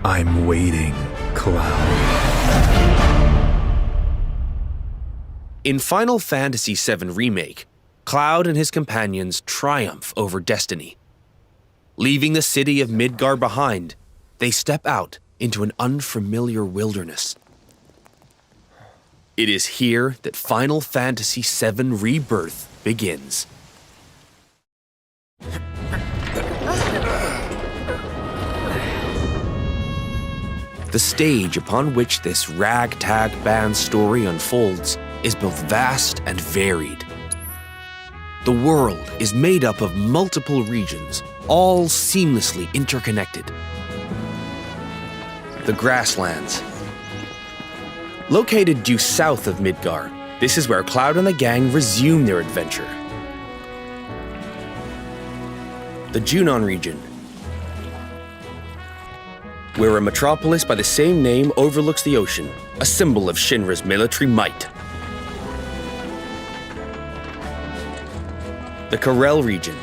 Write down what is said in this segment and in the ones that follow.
I'm waiting, Cloud. In Final Fantasy VII Remake, Cloud and his companions triumph over destiny. Leaving the city of Midgar behind, they step out into an unfamiliar wilderness. It is here that Final Fantasy VII Rebirth begins. The stage upon which this ragtag band story unfolds is both vast and varied. The world is made up of multiple regions, all seamlessly interconnected. The Grasslands. Located due south of Midgar, this is where Cloud and the gang resume their adventure. The Junon region, where a metropolis by the same name overlooks the ocean, a symbol of Shinra's military might. The Corel region.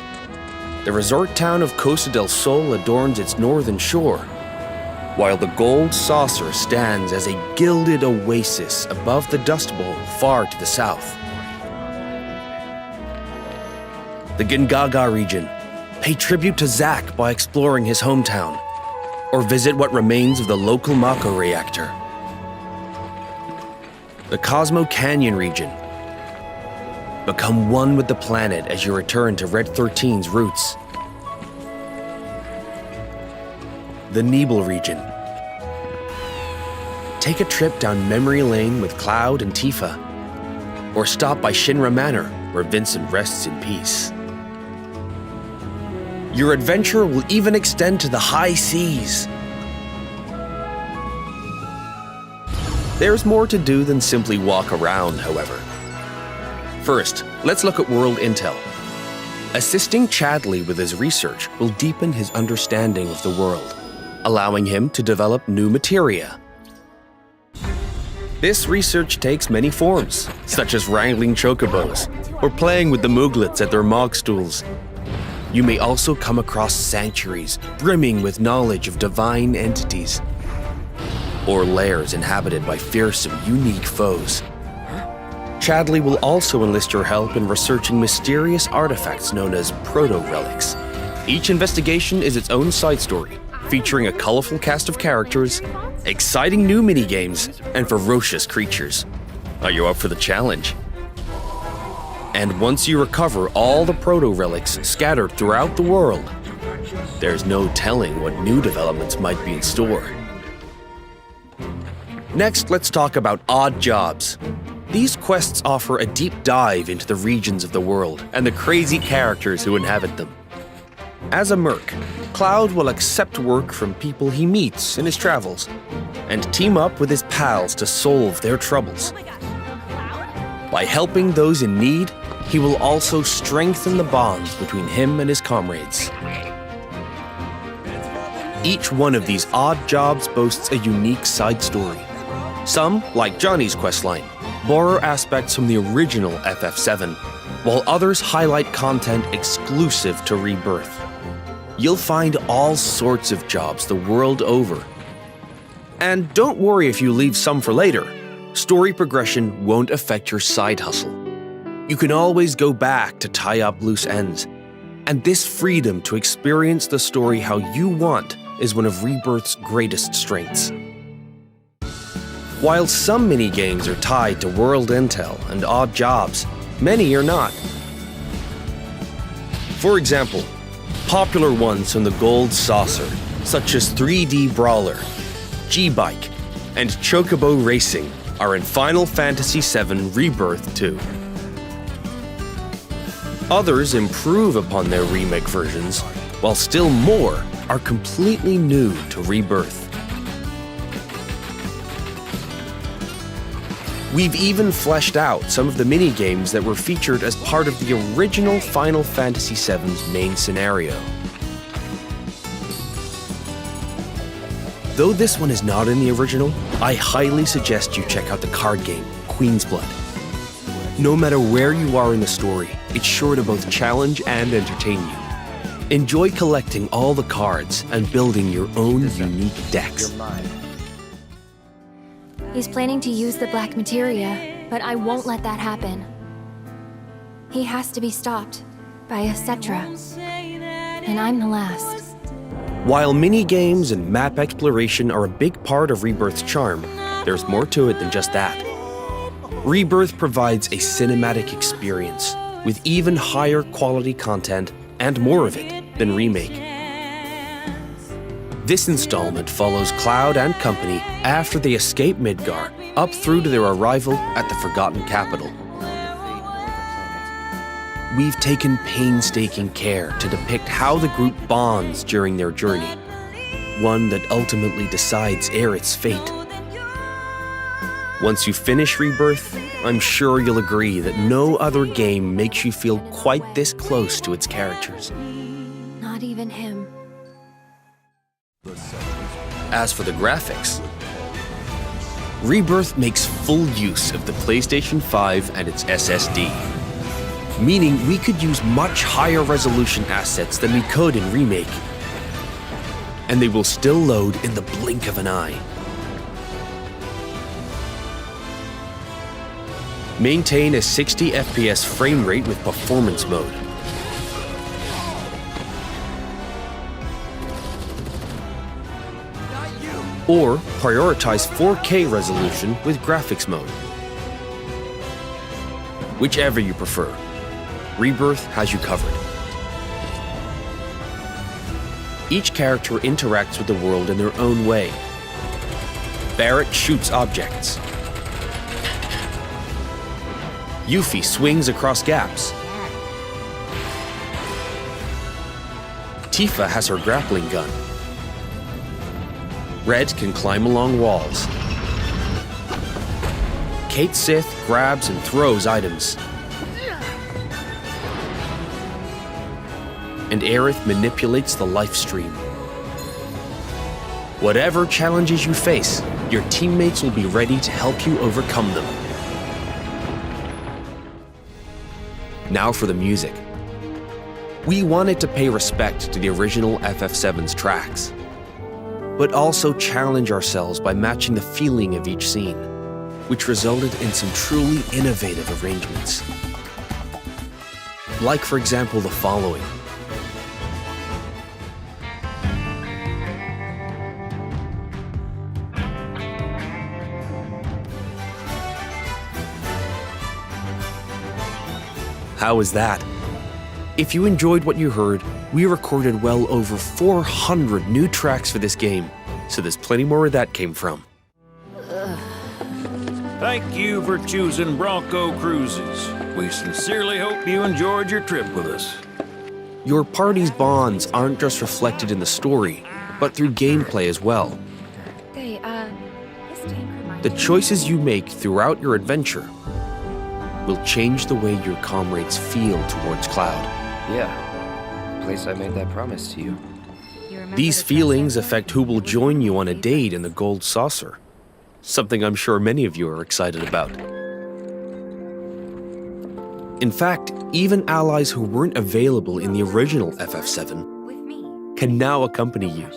The resort town of Costa del Sol adorns its northern shore, while the Gold Saucer stands as a gilded oasis above the Dust Bowl far to the south. The Gingaga region. Pay tribute to Zack by exploring his hometown, or visit what remains of the local Mako reactor. The Cosmo Canyon region. Become one with the planet as you return to Red 13's roots. The Nebel region. Take a trip down memory lane with Cloud and Tifa, or stop by Shinra Manor, where Vincent rests in peace. Your adventure will even extend to the high seas. There's more to do than simply walk around, however. First, let's look at world intel. Assisting Chadley with his research will deepen his understanding of the world, allowing him to develop new materia. This research takes many forms, such as wrangling chocobos, or playing with the Mooglets at their Mog stools. You may also come across sanctuaries brimming with knowledge of divine entities, or lairs inhabited by fearsome, unique foes. Chadley will also enlist your help in researching mysterious artifacts known as proto-relics. Each investigation is its own side story, featuring a colorful cast of characters, exciting new minigames, and ferocious creatures. Are you up for the challenge? And once you recover all the proto-relics scattered throughout the world, there's no telling what new developments might be in store. Next, let's talk about odd jobs. These quests offer a deep dive into the regions of the world and the crazy characters who inhabit them. As a merc, Cloud will accept work from people he meets in his travels and team up with his pals to solve their troubles. By helping those in need, he will also strengthen the bonds between him and his comrades. Each one of these odd jobs boasts a unique side story. Some, like Johnny's questline, borrow aspects from the original FF7, while others highlight content exclusive to Rebirth. You'll find all sorts of jobs the world over. And don't worry if you leave some for later. Story progression won't affect your side hustle. You can always go back to tie up loose ends. And this freedom to experience the story how you want is one of Rebirth's greatest strengths. While some minigames are tied to world intel and odd jobs, many are not. For example, popular ones from the Gold Saucer, such as 3D Brawler, G-Bike, and Chocobo Racing, are in Final Fantasy VII Rebirth 2. Others improve upon their remake versions, while still more are completely new to Rebirth. We've even fleshed out some of the mini-games that were featured as part of the original Final Fantasy VII's main scenario. Though this one is not in the original, I highly suggest you check out the card game, Queen's Blood. No matter where you are in the story, it's sure to both challenge and entertain you. Enjoy collecting all the cards and building your own unique decks. He's planning to use the black materia, but I won't let that happen. He has to be stopped by a Cetra, and I'm the last. While mini-games and map exploration are a big part of Rebirth's charm, there's more to it than just that. Rebirth provides a cinematic experience with even higher quality content and more of it than Remake. This installment follows Cloud and company after they escape Midgar, up through to their arrival at the Forgotten Capital. We've taken painstaking care to depict how the group bonds during their journey, one that ultimately decides Aerith's fate. Once you finish Rebirth, I'm sure you'll agree that no other game makes you feel quite this close to its characters. Not even him. As for the graphics, Rebirth makes full use of the PlayStation 5 and its SSD, meaning we could use much higher resolution assets than we could in Remake, and they will still load in the blink of an eye. Maintain a 60 FPS frame rate with performance mode. Or prioritize 4K resolution with graphics mode. Whichever you prefer, Rebirth has you covered. Each character interacts with the world in their own way. Barrett shoots objects. Yuffie swings across gaps. Tifa has her grappling gun. Red can climb along walls. Kate Sith grabs and throws items. And Aerith manipulates the life stream. Whatever challenges you face, your teammates will be ready to help you overcome them. Now for the music. We wanted to pay respect to the original FF7's tracks, but also challenge ourselves by matching the feeling of each scene, which resulted in some truly innovative arrangements. Like, for example, the following. How was that? If you enjoyed what you heard, we recorded well over 400 new tracks for this game, so there's plenty more where that came from. Thank you for choosing Bronco Cruises. We sincerely hope you enjoyed your trip with us. Your party's bonds aren't just reflected in the story, but through gameplay as well. Hey, this tank reminds The me- choices you make throughout your adventure will change the way your comrades feel towards Cloud. Yeah, place I made that promise to you. You remember These the feelings present? affect who will join you on a date in the Gold Saucer, something I'm sure many of you are excited about. In fact, even allies who weren't available in the original FF7 With me. can now accompany you,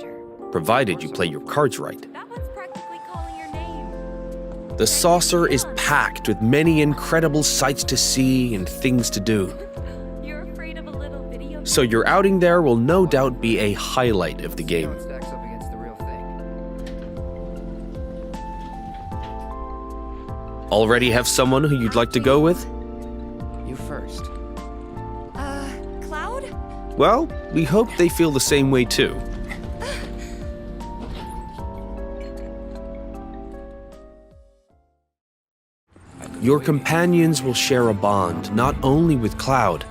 provided you play your cards right. That one's practically calling your name. The saucer is packed with many incredible sights to see and things to do, You're afraid of a little video. so your outing there will no doubt be a highlight of the See how game. it stacks up against the real thing. Already have someone who you'd like to go with? You first. Cloud? Well, we hope they feel the same way too. Your companions will share a bond not only with Cloud,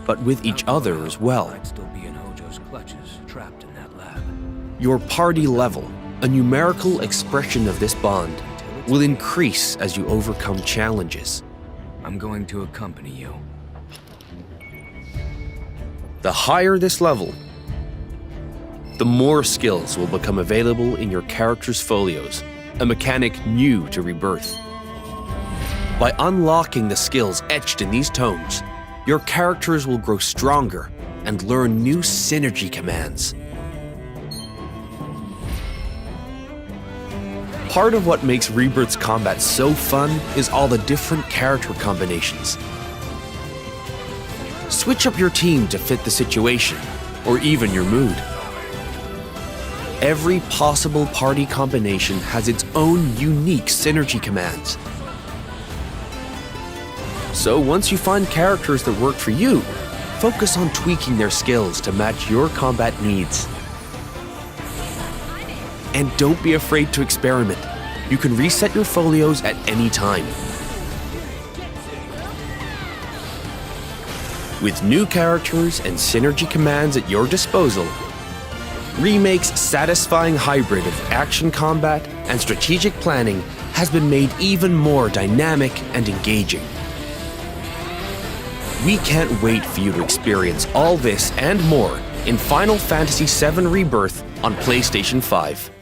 but with each other as well. Might still be in Hojo's clutches. left in that lab. Your party level, a numerical expression of this bond, will increase as you overcome challenges. I'm going to accompany you. The higher this level, the more skills will become available in your character's folios, a mechanic new to Rebirth. By unlocking the skills etched in these tomes, your characters will grow stronger and learn new synergy commands. Part of what makes Rebirth's combat so fun is all the different character combinations. Switch up your team to fit the situation, or even your mood. Every possible party combination has its own unique synergy commands. So once you find characters that work for you, focus on tweaking their skills to match your combat needs. And don't be afraid to experiment. You can reset your folios at any time. With new characters and synergy commands at your disposal, Remake's satisfying hybrid of action combat and strategic planning has been made even more dynamic and engaging. We can't wait for you to experience all this and more in Final Fantasy VII Rebirth on PlayStation 5.